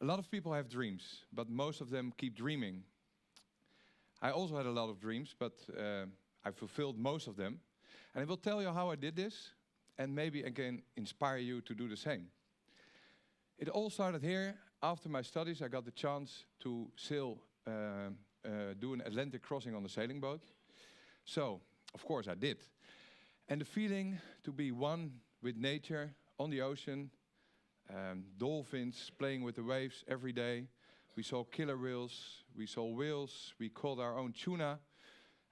A lot of people have dreams, but most of them keep dreaming. I also had a lot of dreams, but I fulfilled most of them. And I will tell you how I did this, and maybe I can inspire you to do the same. It all started here. After my studies, I got the chance to sail, do an Atlantic crossing on a sailing boat. So, of course, I did. And the feeling to be one with nature on the ocean, dolphins playing with the waves every day. We saw killer whales, we saw whales, we caught our own tuna.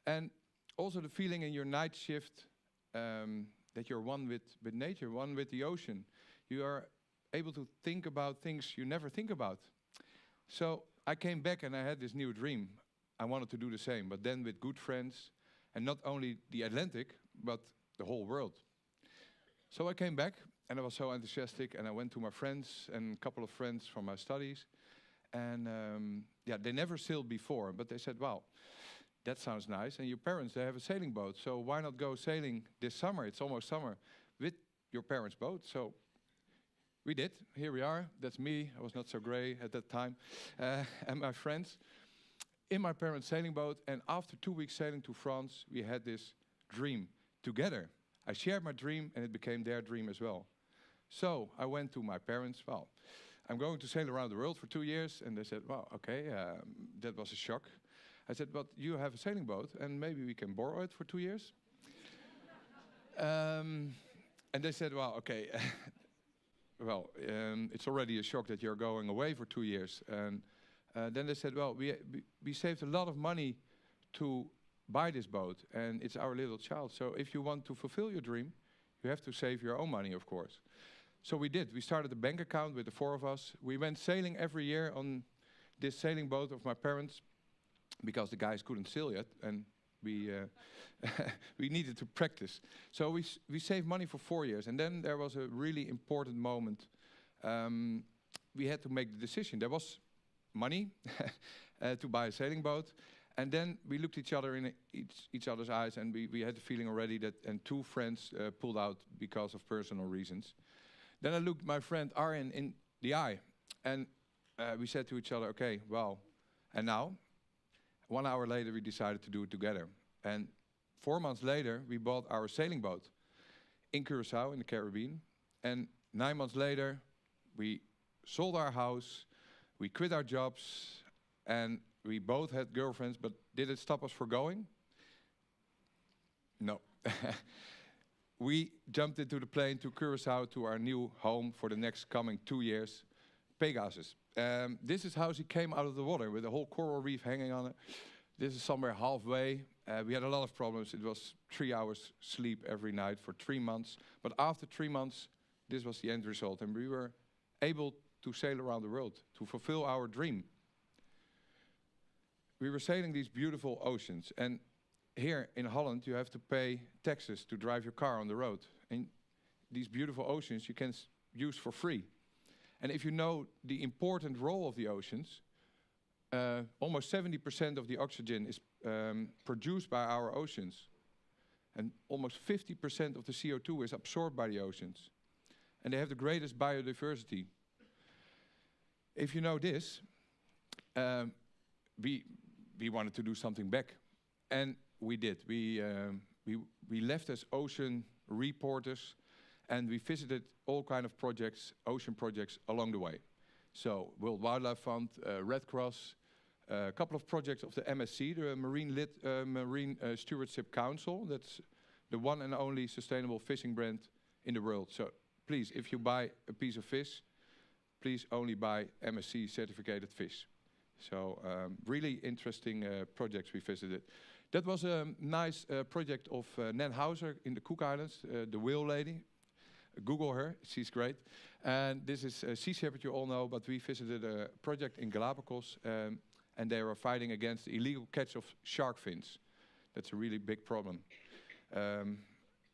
And also the feeling in your night shift that you're one with nature, one with the ocean. You are able to think about things you never think about. So I came back and I had this new dream. I wanted to do the same, but then with good friends, and not only the Atlantic, but the whole world. So I came back, and I was so enthusiastic, and I went to my friends and a couple of friends from my studies. And yeah, they never sailed before, but they said, wow, that sounds nice. And your parents, they have a sailing boat, so why not go sailing this summer? It's almost summer, with your parents' boat. So we did. Here we are. That's me. I was not so gray at that time. And my friends in my parents' sailing boat. And after 2 weeks sailing to France, we had this dream together. I shared my dream, and it became their dream as well. So I went to my parents. Well, I'm going to sail around the world for 2 years. And they said, well, okay, that was a shock. I said, but you have a sailing boat, and maybe we can borrow it for 2 years. And they said, well, okay, well, it's already a shock that you're going away for 2 years. And then they said, well, we saved a lot of money to buy this boat, and it's our little child. So if you want to fulfill your dream, you have to save your own money, of course. So we did. We started a bank account with the 4 of us. We went sailing every year on this sailing boat of my parents, because the guys couldn't sail yet, and we we needed to practice. So we saved money for 4 years, and then there was a really important moment. We had to make the decision. There was money to buy a sailing boat, and then we looked each other in each other's eyes, and we had the feeling already that, and 2 friends pulled out because of personal reasons. Then I looked my friend Arjen in the eye, and we said to each other, okay, well, and now? 1 hour later, we decided to do it together. And 4 months later, we bought our sailing boat in Curaçao, in the Caribbean. And 9 months later, we sold our house, we quit our jobs, and we both had girlfriends, but did it stop us from going? No. We jumped into the plane to Curaçao, to our new home for the next coming 2 years, Pegasus. This is how she came out of the water, with a whole coral reef hanging on it. This is somewhere halfway. We had a lot of problems. It was 3 hours sleep every night for 3 months. But after 3 months, this was the end result. And we were able to sail around the world, to fulfill our dream. We were sailing these beautiful oceans. And here in Holland, you have to pay taxes to drive your car on the road. And these beautiful oceans you can use for free. And if you know the important role of the oceans, almost 70% of the oxygen is produced by our oceans. And almost 50% of the CO2 is absorbed by the oceans. And they have the greatest biodiversity. If you know this, we wanted to do something back. And we did. We left as ocean reporters, and we visited all kind of projects, ocean projects, along the way. So, World Wildlife Fund, Red Cross, a couple of projects of the MSC, the Marine Stewardship Council. That's the one and only sustainable fishing brand in the world. So, please, if you buy a piece of fish, please only buy MSC certificated fish. So, really interesting projects we visited. That was a nice project of Nan Hauser in the Cook Islands, the whale lady. Google her, she's great. And this is Sea Shepherd, you all know, but we visited a project in Galapagos, and they were fighting against the illegal catch of shark fins. That's a really big problem.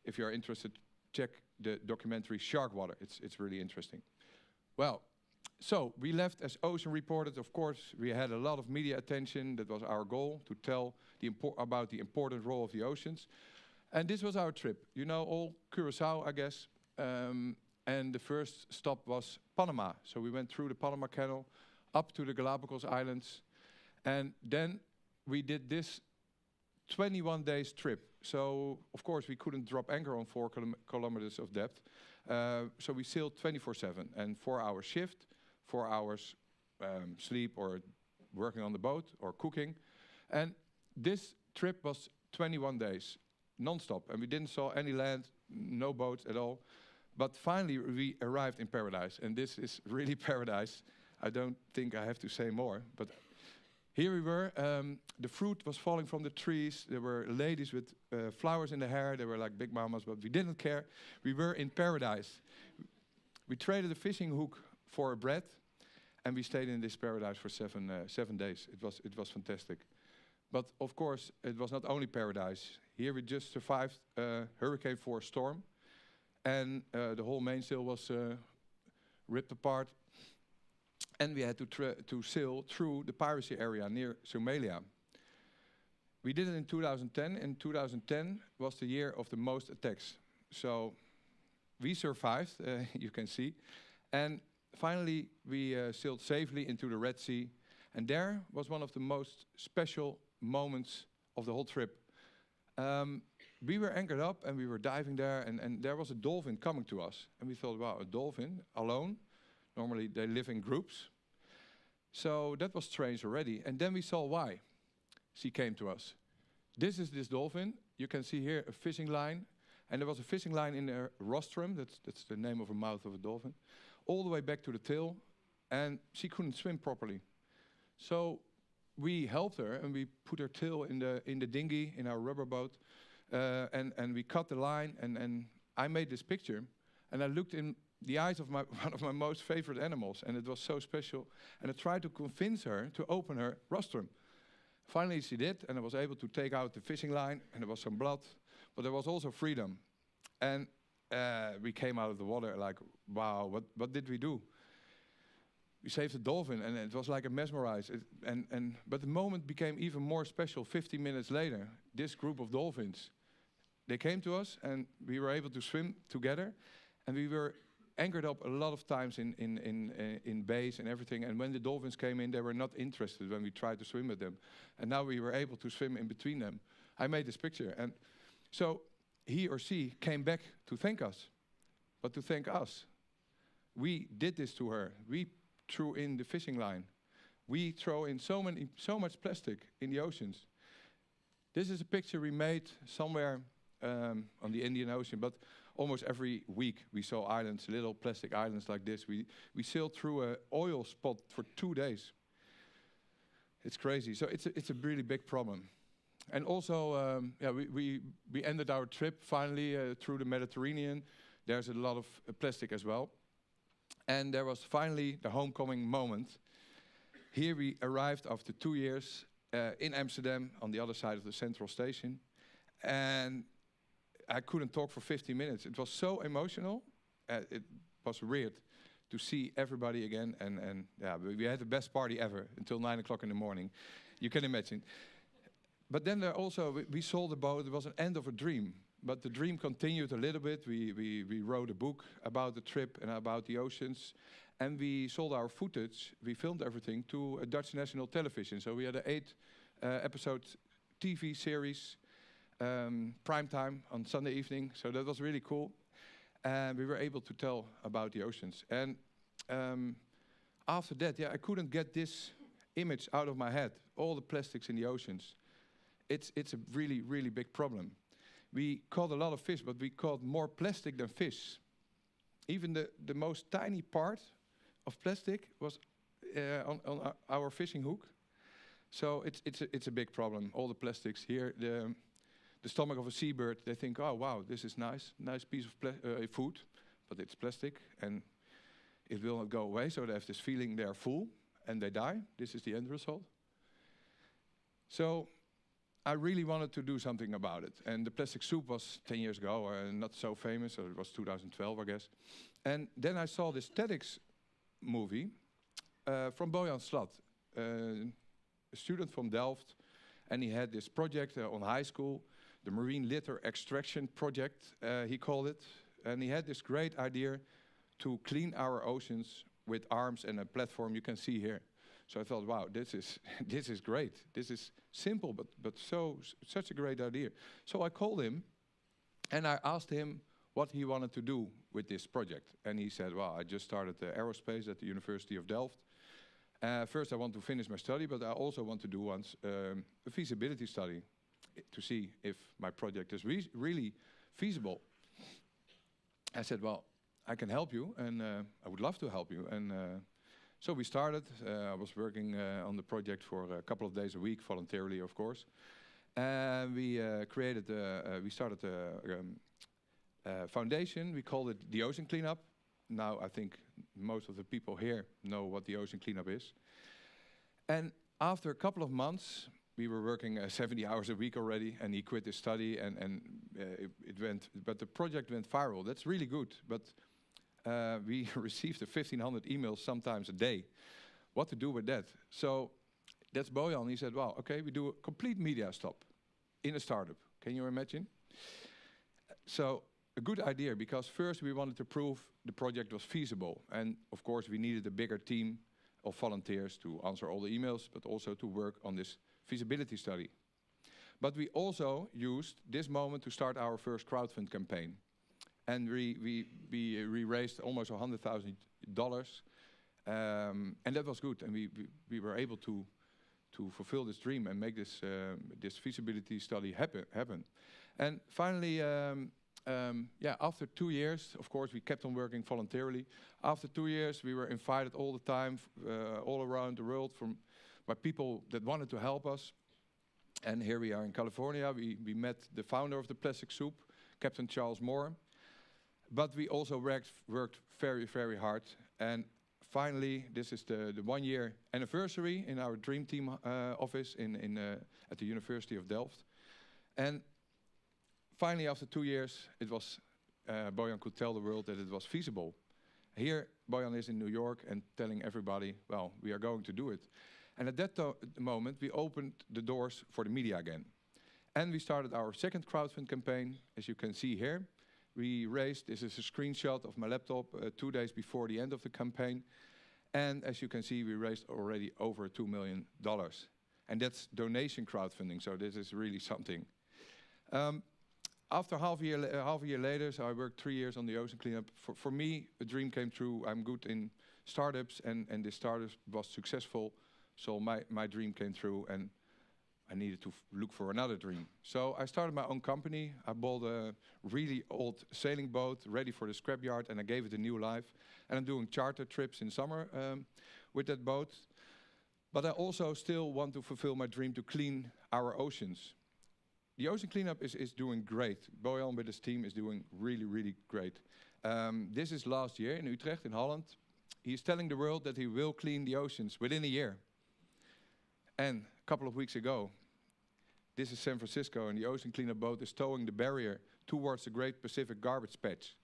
If you're interested, check the documentary Shark Water. It's really interesting. Well, so we left as ocean reporters. Of course, we had a lot of media attention. That was our goal, to tell about the important role of the oceans. And this was our trip. You know, all Curaçao, I guess. and the first stop was Panama. So we went through the Panama Canal, up to the Galapagos Islands, and then we did this 21 days trip. So of course we couldn't drop anchor on 4 kilometers of depth. So we sailed 24/7 and 4-hour shift, 4 hours sleep or working on the boat or cooking. And this trip was 21 days non-stop, and we didn't saw any land, no boats at all. But finally we arrived in paradise, and this is really paradise. I don't think I have to say more, but here we were. The fruit was falling from the trees. There were ladies with flowers in their hair. They were like big mamas, but we didn't care. We were in paradise. We traded a fishing hook for a bread, and we stayed in this paradise for 7 days. It was fantastic. But of course, it was not only paradise. Here we just survived a Hurricane 4 storm, and the whole mainsail was ripped apart. And we had to sail through the piracy area near Somalia. We did it in 2010, and 2010 was the year of the most attacks. So we survived, you can see. And finally, we sailed safely into the Red Sea. And there was one of the most special moments of the whole trip. We were anchored up, and we were diving there, and there was a dolphin coming to us. And we thought, wow, a dolphin alone? Normally they live in groups. So that was strange already. And then we saw why she came to us. This is this dolphin. You can see here a fishing line. And there was a fishing line in her rostrum. That's the name of a mouth of a dolphin. All the way back to the tail. And she couldn't swim properly. So we helped her, and we put her tail in the dinghy, in our rubber boat. And we cut the line. And I made this picture. And I looked in the eyes of one of my most favorite animals, and it was so special. And I tried to convince her to open her rostrum. Finally she did, and I was able to take out the fishing line, and there was some blood, but there was also freedom. And we came out of the water like, wow, what did we do? We saved the dolphin, and it was like a mesmerized. But the moment became even more special 15 minutes later. This group of dolphins, they came to us, and we were able to swim together, and we were anchored up a lot of times in bays and everything. And when the dolphins came in, they were not interested when we tried to swim with them. And now we were able to swim in between them. I made this picture. And so he or she came back to thank us, but to thank us. We did this to her. We threw in the fishing line. We throw in so much plastic in the oceans. This is a picture we made somewhere on the Indian Ocean, but almost every week we saw islands, little plastic islands like this. We sailed through an oil spot for 2 days. It's crazy. So it's a really big problem. And also, we ended our trip finally through the Mediterranean. There's a lot of plastic as well. And there was finally the homecoming moment. Here we arrived after 2 years in Amsterdam on the other side of the central station. And I couldn't talk for 50 minutes. It was so emotional. It was weird to see everybody again. And yeah, we had the best party ever until 9 o'clock in the morning. You can imagine. But then there also, we sold the boat. It was an end of a dream. But the dream continued a little bit. We wrote a book about the trip and about the oceans. And we sold our footage. We filmed everything to a Dutch national television. So we had an 8-episode TV series. Prime time on Sunday evening, so that was really cool. And we were able to tell about the oceans. And after that, I couldn't get this image out of my head. All the plastics in the oceans. It's a really, really big problem. We caught a lot of fish, but we caught more plastic than fish. Even the most tiny part of plastic was on our fishing hook. So it's a big problem. All the plastics here. The stomach of a seabird, they think, oh, wow, this is nice piece of food, but it's plastic, and it will not go away, so they have this feeling they are full, and they die. This is the end result. So I really wanted to do something about it, and the plastic soup was 10 years ago, not so famous, so it was 2012, I guess. And then I saw this TEDx movie from Bojan Slat, a student from Delft, and he had this project on high school, the Marine Litter Extraction Project, he called it. And he had this great idea to clean our oceans with arms and a platform you can see here. So I thought, wow, this is this is great. This is simple, but such a great idea. So I called him, and I asked him what he wanted to do with this project. And he said, well, I just started aerospace at the University of Delft. First, I want to finish my study, but I also want to do once a feasibility study to see if my project is really feasible. I said, well, I can help you, and I would love to help you. And so we started. I was working on the project for a couple of days a week, voluntarily, of course. And we started a foundation. We called it the Ocean Cleanup. Now I think most of the people here know what the Ocean Cleanup is. And after a couple of months, we were working 70 hours a week already, and he quit his study, and but the project went viral. That's really good, but we received 1,500 emails sometimes a day. What to do with that? So that's Bojan. He said, well, okay, we do a complete media stop in a startup. Can you imagine? So a good idea, because first we wanted to prove the project was feasible. And of course we needed a bigger team of volunteers to answer all the emails, but also to work on this feasibility study. But we also used this moment to start our first crowdfund campaign. And we raised almost $100,000, and that was good. And we were able to fulfill this dream and make this this feasibility study happen. And finally, after 2 years, of course, we kept on working voluntarily. After 2 years, we were invited all the time, all around the world, by people that wanted to help us. And here we are in California. We met the founder of the Plastic Soup, Captain Charles Moore. But we also worked very, very hard. And finally, this is the 1 year anniversary in our Dream Team office at the University of Delft. And finally, after 2 years, it was Bojan could tell the world that it was feasible. Here, Bojan is in New York and telling everybody, well, we are going to do it. And at that moment, we opened the doors for the media again. And we started our second crowdfund campaign, as you can see here. We raised, this is a screenshot of my laptop 2 days before the end of the campaign. And as you can see, we raised already over $2 million. And that's donation crowdfunding, so this is really something. After half a year later, so I worked 3 years on the Ocean Cleanup. For me, a dream came true. I'm good in startups, and this startup was successful. So my dream came true, and I needed to look for another dream. So I started my own company. I bought a really old sailing boat ready for the scrapyard, and I gave it a new life. And I'm doing charter trips in summer with that boat. But I also still want to fulfill my dream to clean our oceans. The Ocean Cleanup is doing great. Bojan with his team is doing really, really great. This is last year in Utrecht, in Holland. He's telling the world that he will clean the oceans within a year. And a couple of weeks ago, this is San Francisco, and the Ocean Cleanup boat is towing the barrier towards the Great Pacific Garbage Patch.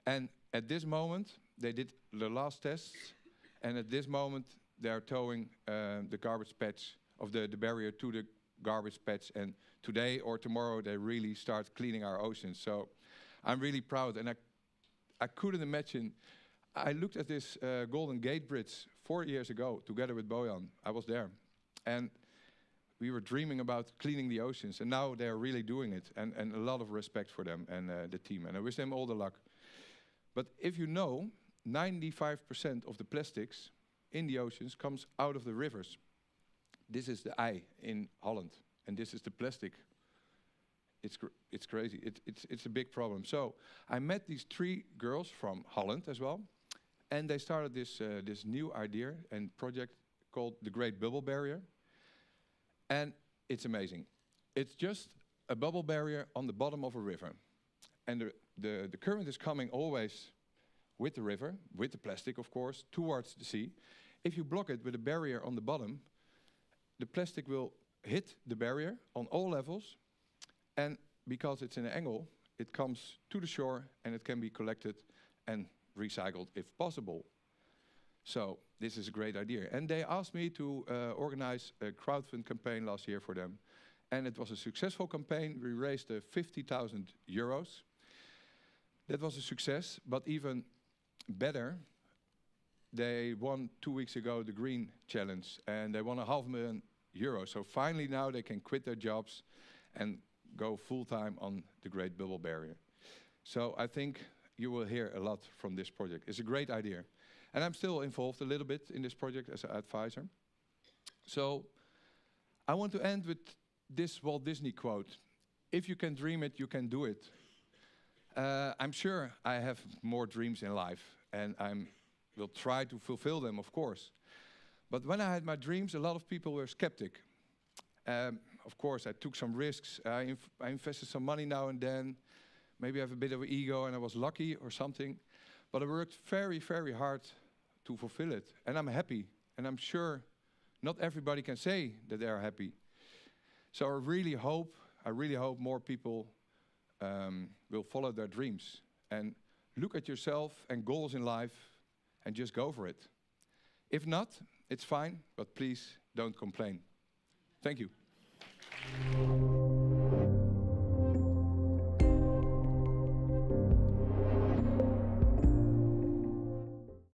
And at this moment, they did the last tests, and at this moment, they are towing the garbage patch of the barrier to the garbage patch, and today or tomorrow, they really start cleaning our oceans. So I'm really proud, and I couldn't imagine. I looked at this Golden Gate Bridge 4 years ago, together with Bojan. I was there. And we were dreaming about cleaning the oceans, and now they're really doing it, and a lot of respect for them and the team, and I wish them all the luck. But if you know, 95% of the plastics in the oceans comes out of the rivers. This is the eye in Holland, and this is the plastic. It's crazy. It's a big problem. So I met these 3 girls from Holland as well, and they started this new idea and project called the Great Bubble Barrier. And it's amazing. It's just a bubble barrier on the bottom of a river. And the current is coming always with the river, with the plastic, of course, towards the sea. If you block it with a barrier on the bottom, the plastic will hit the barrier on all levels. And because it's in an angle, it comes to the shore, and it can be collected and recycled if possible. So this is a great idea. And they asked me to organize a crowdfund campaign last year for them. And it was a successful campaign. We raised 50,000 euros. That was a success, but even better. They won 2 weeks ago the Green Challenge, and they won €500,000. So finally now they can quit their jobs and go full-time on the Great Bubble Barrier. So I think you will hear a lot from this project. It's a great idea. And I'm still involved a little bit in this project as an advisor. So I want to end with this Walt Disney quote. If you can dream it, you can do it. I'm sure I have more dreams in life, and I will try to fulfill them, of course. But when I had my dreams, a lot of people were skeptic. Of course, I took some risks. I invested some money now and then. Maybe I have a bit of an ego and I was lucky or something. But I worked very, very hard to fulfill it. And I'm happy. And I'm sure not everybody can say that they are happy. So I really hope more people will follow their dreams. And look at yourself and goals in life and just go for it. If not, it's fine, but please don't complain. Thank you.